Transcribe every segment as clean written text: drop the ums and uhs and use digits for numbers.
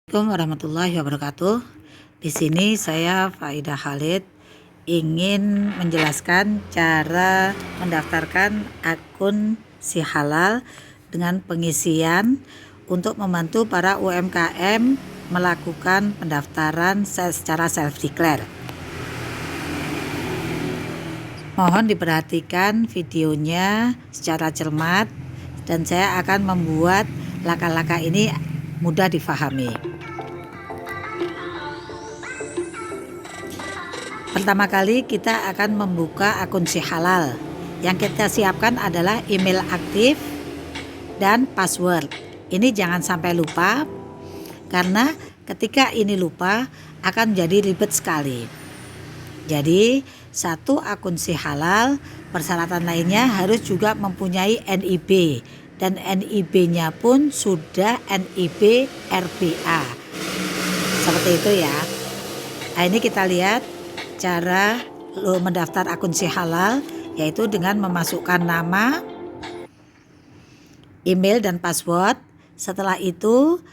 Assalamualaikum warahmatullahi wabarakatuh. Di sini saya Faidah Khalid ingin menjelaskan cara mendaftarkan akun Si Halal dengan pengisian untuk membantu para UMKM melakukan pendaftaran secara self-declare. Mohon diperhatikan videonya secara cermat dan saya akan membuat langkah-langkah ini mudah difahami. Pertama kali kita akan membuka akun Si Halal. Yang kita siapkan adalah email aktif dan password. Ini jangan sampai lupa, karena ketika ini lupa akan jadi ribet sekali. Jadi satu akun Si Halal, persyaratan lainnya harus juga mempunyai NIB, dan NIB-nya pun sudah NIB RBA. Seperti itu ya. Nah, ini kita lihat cara mendaftar akun Si Halal, yaitu dengan memasukkan nama, email dan password. Setelah itu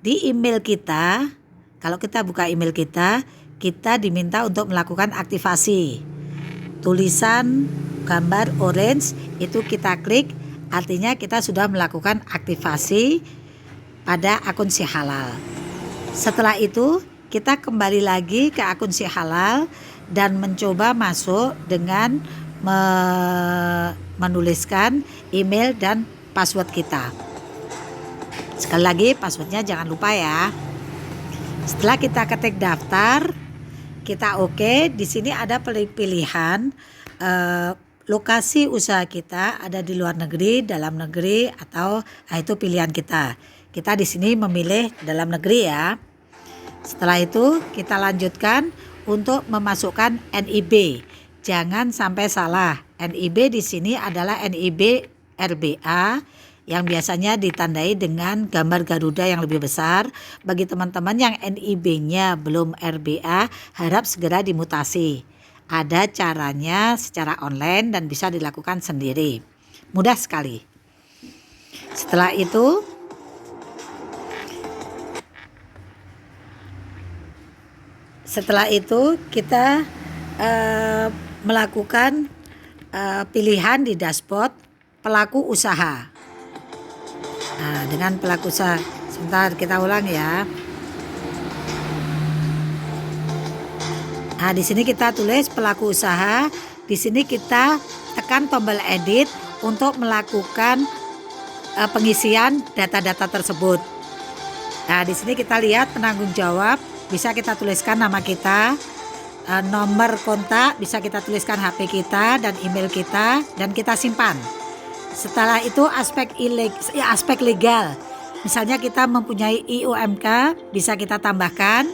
di email kita, kalau kita buka email kita diminta untuk melakukan aktivasi. Tulisan gambar orange itu kita klik, artinya kita sudah melakukan aktivasi pada akun Si Halal. Setelah itu kita kembali lagi ke akun Si Halal dan mencoba masuk dengan menuliskan email dan password kita. Sekali lagi passwordnya jangan lupa ya. Setelah kita ketik daftar, kita oke. Di sini ada pilihan lokasi usaha kita ada di luar negeri, dalam negeri, atau itu pilihan kita. Kita di sini memilih dalam negeri ya. Setelah itu kita lanjutkan untuk memasukkan NIB. Jangan sampai salah. NIB di sini adalah NIB RBA yang biasanya ditandai dengan gambar Garuda yang lebih besar. Bagi teman-teman yang NIB-nya belum RBA, harap segera dimutasi. Ada caranya secara online dan bisa dilakukan sendiri. Mudah sekali. Setelah itu kita melakukan pilihan di dashboard pelaku usaha. Nah, dengan pelaku usaha, sebentar kita ulang ya. Nah, di sini kita tulis pelaku usaha. Di sini kita tekan tombol edit untuk melakukan pengisian data-data tersebut. Nah, di sini kita lihat penanggung jawab. Bisa kita tuliskan nama kita, nomor kontak, bisa kita tuliskan HP kita dan email kita, dan kita simpan. Setelah itu aspek legal, misalnya kita mempunyai IUMK, bisa kita tambahkan.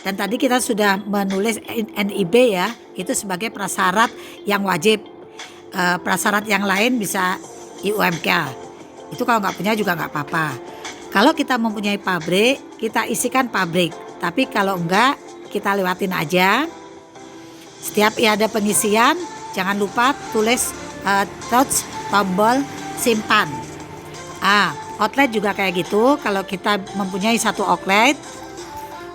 Dan tadi kita sudah menulis NIB ya, itu sebagai prasyarat yang wajib. Prasyarat yang lain bisa IUMK, itu kalau nggak punya juga nggak apa-apa. Kalau kita mempunyai pabrik, kita isikan pabrik. Tapi kalau enggak, kita lewatin aja. Setiap ada pengisian, jangan lupa tulis touch tombol simpan. Outlet juga kayak gitu. Kalau kita mempunyai satu outlet,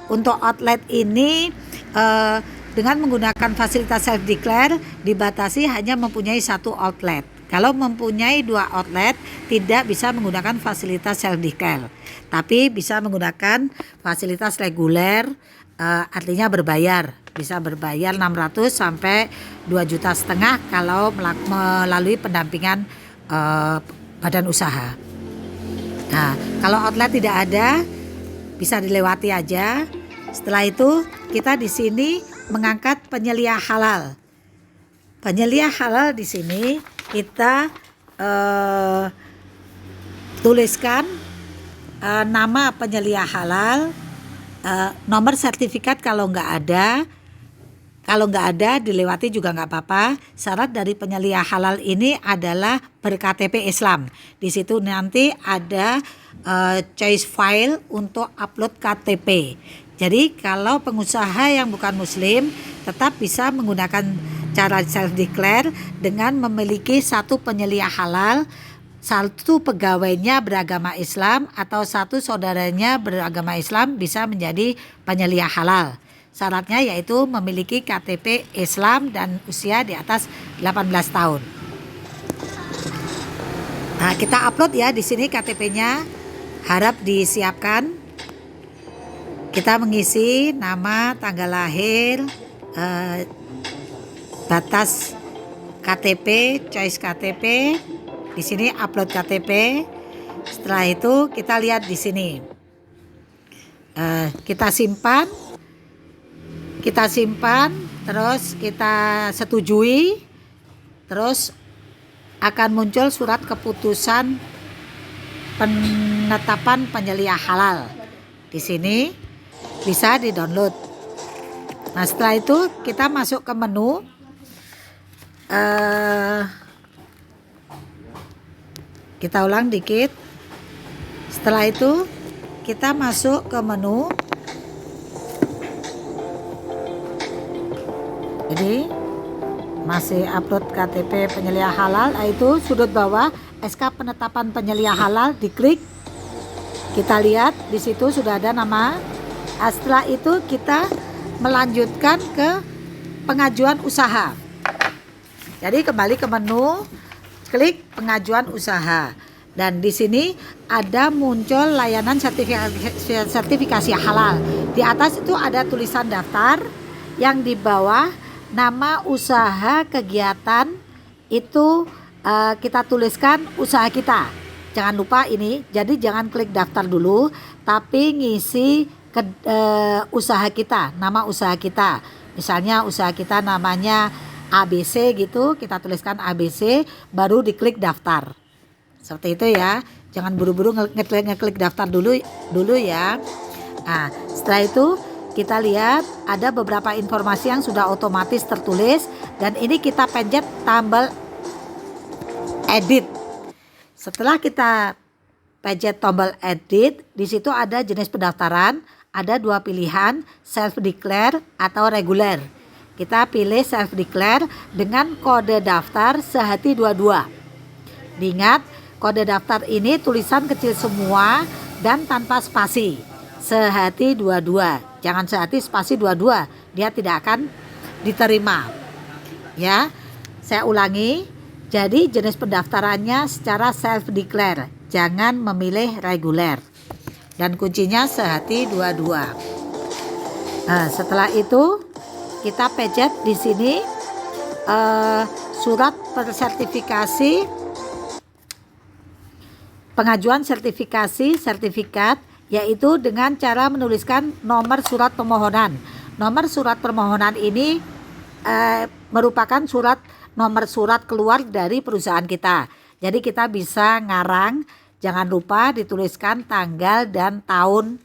untuk outlet ini dengan menggunakan fasilitas self-declare dibatasi hanya mempunyai satu outlet. Kalau mempunyai 2 outlet tidak bisa menggunakan fasilitas self-declare, tapi bisa menggunakan fasilitas reguler, artinya berbayar. Bisa berbayar 600 sampai 2,5 juta kalau melalui pendampingan badan usaha. Nah, kalau outlet tidak ada, bisa dilewati aja. Setelah itu kita di sini mengangkat penyelia halal. Penyelia halal di sini kita tuliskan nama penyelia halal, nomor sertifikat kalau nggak ada. Kalau nggak ada dilewati juga nggak apa-apa. Syarat dari penyelia halal ini adalah ber-KTP Islam. Di situ nanti ada choice file untuk upload KTP. Jadi kalau pengusaha yang bukan muslim tetap bisa menggunakan cara self declare dengan memiliki satu penyelia halal satu pegawainya beragama Islam atau satu saudaranya beragama Islam bisa menjadi penyelia halal. Syaratnya yaitu memiliki KTP Islam dan usia di atas 18 tahun. Nah, kita upload ya di sini KTP-nya. Harap disiapkan. Kita mengisi nama, tanggal lahir, batas KTP, choice KTP. Di sini upload KTP. Setelah itu kita lihat di sini. Kita simpan. Terus kita setujui. Terus akan muncul surat keputusan penetapan penyelia halal. Di sini bisa di-download. Nah, setelah itu kita masuk ke menu. Kita ulang dikit. Setelah itu kita masuk ke menu. Jadi masih upload KTP penyelia halal, yaitu sudut bawah SK penetapan penyelia halal, diklik. Kita lihat di situ sudah ada nama. Setelah itu kita melanjutkan ke pengajuan usaha. Jadi kembali ke menu, klik pengajuan usaha, dan di sini ada muncul layanan sertifikasi halal. Di atas itu ada tulisan daftar, yang di bawah nama usaha kegiatan itu kita tuliskan usaha kita. Jangan lupa ini, jadi jangan klik daftar dulu, tapi ngisi usaha kita, nama usaha kita. Misalnya usaha kita namanya ABC gitu, kita tuliskan ABC, baru diklik daftar. Seperti itu ya. Jangan buru-buru ngeklik daftar dulu ya. Nah, setelah itu kita lihat ada beberapa informasi yang sudah otomatis tertulis, dan ini kita pencet tombol edit. Setelah kita pencet tombol edit, di situ ada jenis pendaftaran, ada dua pilihan, self declare atau reguler. Kita pilih self declare dengan kode daftar sehati 22. Diingat, kode daftar ini tulisan kecil semua dan tanpa spasi. Sehati 22. Jangan sehati spasi 22. Dia tidak akan diterima. Ya. Saya ulangi. Jadi jenis pendaftarannya secara self declare. Jangan memilih reguler. Dan kuncinya sehati 22. Nah, setelah itu kita pencet di sini surat sertifikasi, pengajuan sertifikat, yaitu dengan cara menuliskan nomor surat permohonan. Nomor surat permohonan ini merupakan nomor surat keluar dari perusahaan kita. Jadi kita bisa ngarang, jangan lupa dituliskan tanggal dan tahun.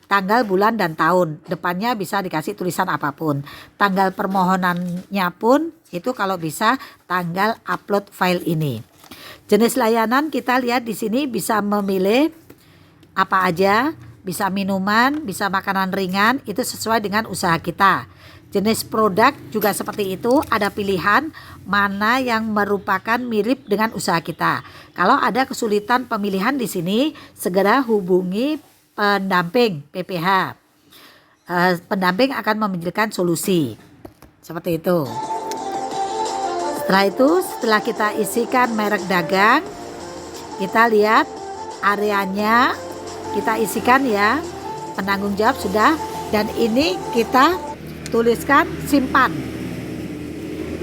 Tanggal, bulan, dan tahun. Depannya bisa dikasih tulisan apapun. Tanggal permohonannya pun itu kalau bisa tanggal upload file ini. Jenis layanan kita lihat di sini bisa memilih apa aja, bisa minuman, bisa makanan ringan, itu sesuai dengan usaha kita. Jenis produk juga seperti itu, ada pilihan mana yang merupakan mirip dengan usaha kita. Kalau ada kesulitan pemilihan di sini, segera hubungi pendamping PPH. Pendamping akan memberikan solusi. Seperti itu. Setelah kita isikan merek dagang, kita lihat areanya, kita isikan ya. Penanggung jawab sudah, dan ini kita tuliskan simpan.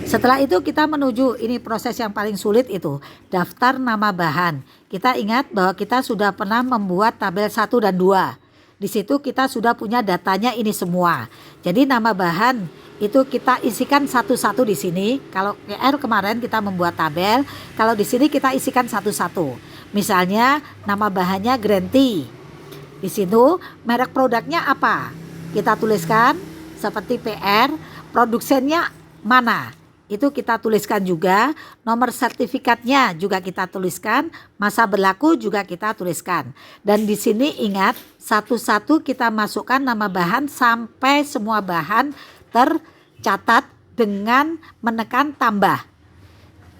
Setelah itu kita menuju, ini proses yang paling sulit itu, daftar nama bahan. Kita ingat bahwa kita sudah pernah membuat tabel 1 dan 2. Di situ kita sudah punya datanya ini semua. Jadi nama bahan itu kita isikan satu-satu di sini. Kalau PR kemarin kita membuat tabel, kalau di sini kita isikan satu-satu. Misalnya nama bahannya green tea. Di situ merek produknya apa? Kita tuliskan seperti PR, produsennya mana? Itu kita tuliskan juga, nomor sertifikatnya juga kita tuliskan, masa berlaku juga kita tuliskan. Dan di sini ingat, satu-satu kita masukkan nama bahan sampai semua bahan tercatat dengan menekan tambah.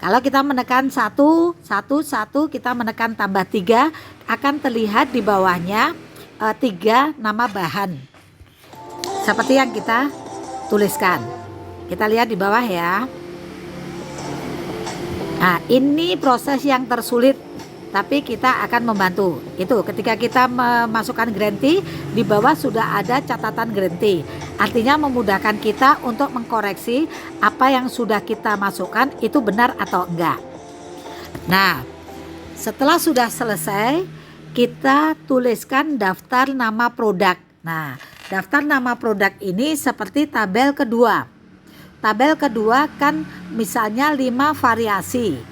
Kalau kita menekan 1, 1, 1, kita menekan tambah 3, akan terlihat di bawahnya 3 nama bahan. Seperti yang kita tuliskan. Kita lihat di bawah ya. Nah, ini proses yang tersulit, tapi kita akan membantu. Itu ketika kita memasukkan grantee, di bawah sudah ada catatan grantee. Artinya memudahkan kita untuk mengkoreksi apa yang sudah kita masukkan itu benar atau enggak. Nah, setelah sudah selesai, kita tuliskan daftar nama produk. Nah, daftar nama produk ini seperti tabel kedua. Tabel kedua kan misalnya 5 variasi.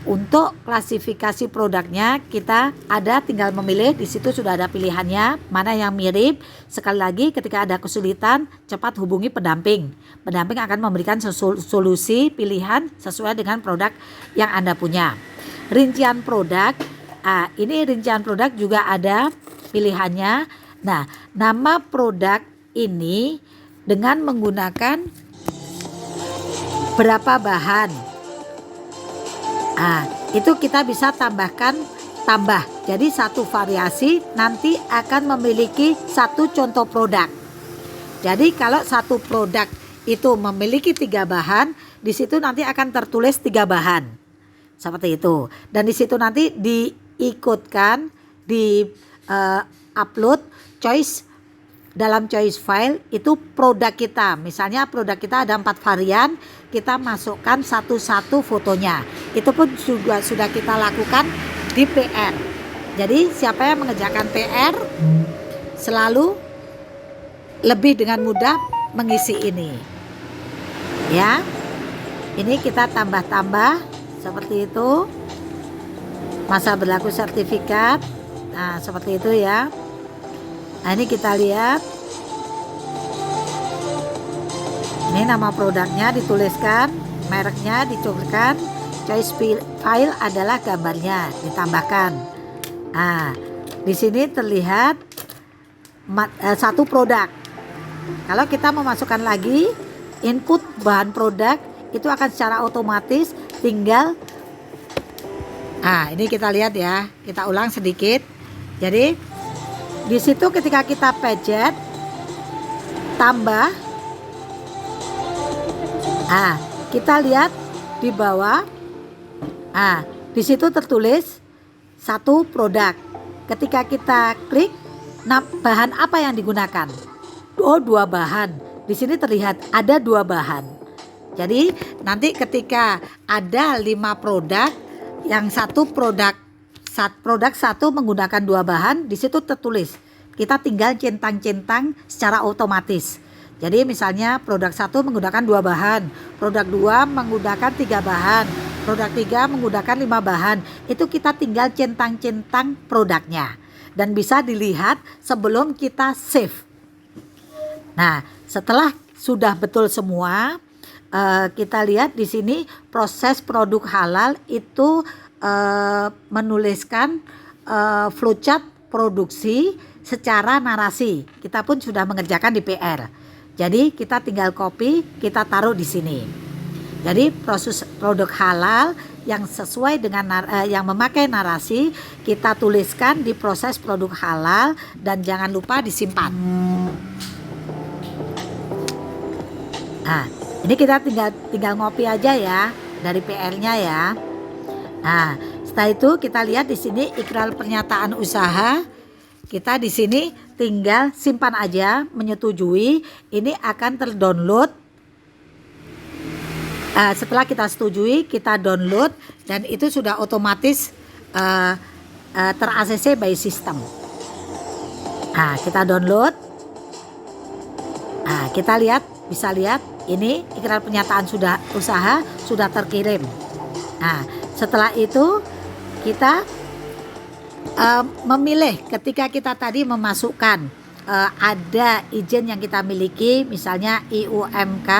Untuk klasifikasi produknya kita ada tinggal memilih, di situ sudah ada pilihannya, mana yang mirip. Sekali lagi ketika ada kesulitan cepat hubungi pendamping. Pendamping akan memberikan solusi pilihan sesuai dengan produk yang Anda punya. Rincian produk, ini rincian produk juga ada pilihannya. Nah, nama produk ini dengan menggunakan berapa bahan. Itu kita bisa tambah. Jadi satu variasi nanti akan memiliki satu contoh produk. Jadi kalau satu produk itu memiliki 3 bahan, di situ nanti akan tertulis 3 bahan. Seperti itu. Dan di situ nanti diikutkan di upload choice. Dalam choice file itu produk kita. Misalnya produk kita ada 4 varian, kita masukkan satu-satu fotonya. Itu pun juga sudah kita lakukan di PR. Jadi siapa yang mengerjakan PR selalu lebih dengan mudah mengisi ini. Ya. Ini kita tambah-tambah seperti itu. Masa berlaku sertifikat. Nah, seperti itu ya. Nah, ini kita lihat. Ini nama produknya dituliskan, mereknya dituliskan, choice file adalah gambarnya ditambahkan. Nah, di sini terlihat satu produk. Kalau kita memasukkan lagi input bahan produk, itu akan secara otomatis tinggal. Nah, ini kita lihat ya, kita ulang sedikit. Jadi di situ ketika kita pencet tambah, kita lihat di bawah, di situ tertulis satu produk. Ketika kita klik, bahan apa yang digunakan? 2 bahan. Di sini terlihat ada 2 bahan. Jadi nanti ketika ada 5 produk, yang satu produk satu menggunakan 2 bahan, di situ tertulis. Kita tinggal centang-centang secara otomatis. Jadi misalnya produk 1 menggunakan 2 bahan, produk 2 menggunakan 3 bahan, produk 3 menggunakan 5 bahan. Itu kita tinggal centang-centang produknya dan bisa dilihat sebelum kita save. Nah, setelah sudah betul semua, kita lihat di sini proses produk halal itu menuliskan flowchart produksi secara narasi. Kita pun sudah mengerjakan di PR. Jadi kita tinggal copy, kita taruh di sini. Jadi proses produk halal yang sesuai dengan yang memakai narasi kita tuliskan di proses produk halal dan jangan lupa disimpan. Nah, ini kita tinggal ngopi aja ya dari PR-nya ya. Nah, setelah itu kita lihat di sini ikrar pernyataan usaha. Kita di sini tinggal simpan aja, menyetujui. Ini akan terdownload. Setelah kita setujui, kita download dan itu sudah otomatis ter-ACC by system. Nah, kita download. Nah, kita lihat, bisa lihat ini ikrar pernyataan usaha sudah terkirim. Nah, setelah itu kita memilih ketika kita tadi memasukkan ada izin yang kita miliki, misalnya IUMK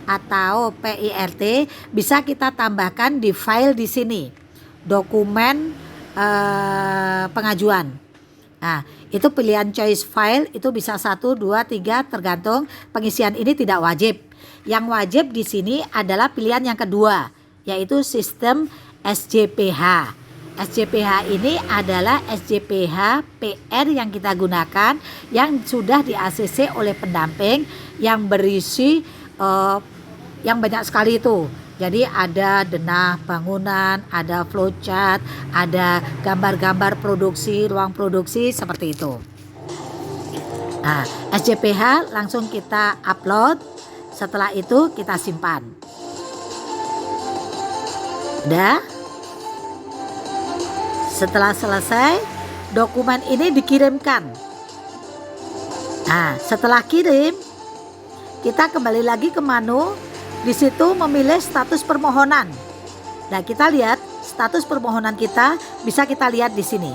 atau PIRT, bisa kita tambahkan di file di sini, dokumen pengajuan. Nah, itu pilihan choice file itu bisa 1, 2, 3 tergantung. Pengisian ini tidak wajib. Yang wajib di sini adalah pilihan yang kedua, yaitu sistem SJPH. SJPH ini adalah SJPH PR yang kita gunakan, yang sudah di ACC oleh pendamping, yang berisi yang banyak sekali itu. Jadi ada denah bangunan, ada flowchart, ada gambar-gambar produksi, ruang produksi, seperti itu. Nah, SJPH langsung kita upload, setelah itu kita simpan. Udah? Setelah selesai, dokumen ini dikirimkan. Nah, setelah kirim, kita kembali lagi ke menu. Di situ memilih status permohonan. Nah, kita lihat status permohonan kita, bisa kita lihat di sini.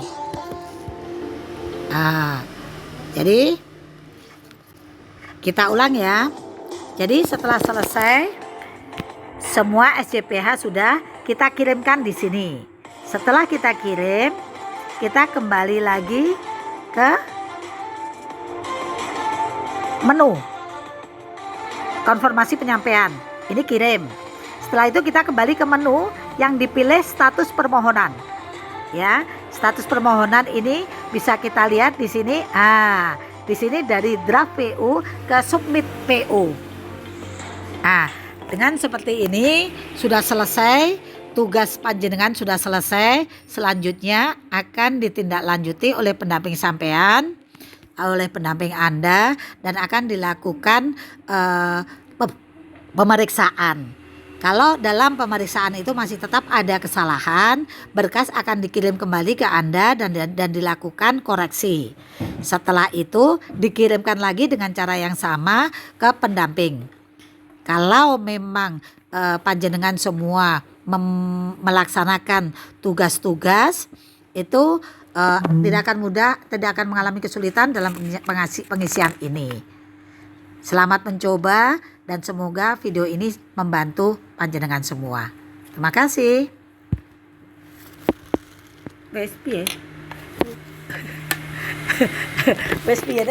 Nah, jadi kita ulang ya. Jadi setelah selesai, semua SJPH sudah kita kirimkan di sini. Setelah kita kirim, kita kembali lagi ke menu konfirmasi penyampaian. Ini kirim. Setelah itu kita kembali ke menu yang dipilih status permohonan. Ya, status permohonan ini bisa kita lihat di sini. Di sini dari draft PO ke submit PO. Nah, dengan seperti ini sudah selesai, tugas panjenengan sudah selesai. Selanjutnya akan ditindaklanjuti oleh pendamping sampean, oleh pendamping Anda, dan akan dilakukan pemeriksaan. Kalau dalam pemeriksaan itu masih tetap ada kesalahan, berkas akan dikirim kembali ke Anda dan dilakukan koreksi. Setelah itu dikirimkan lagi dengan cara yang sama ke pendamping. Kalau memang panjenengan semua melaksanakan tugas-tugas itu tidak akan mudah, tidak akan mengalami kesulitan dalam pengisian ini. Selamat mencoba dan semoga video ini membantu panjenengan semua. Terima kasih. Wes piye? Wes piye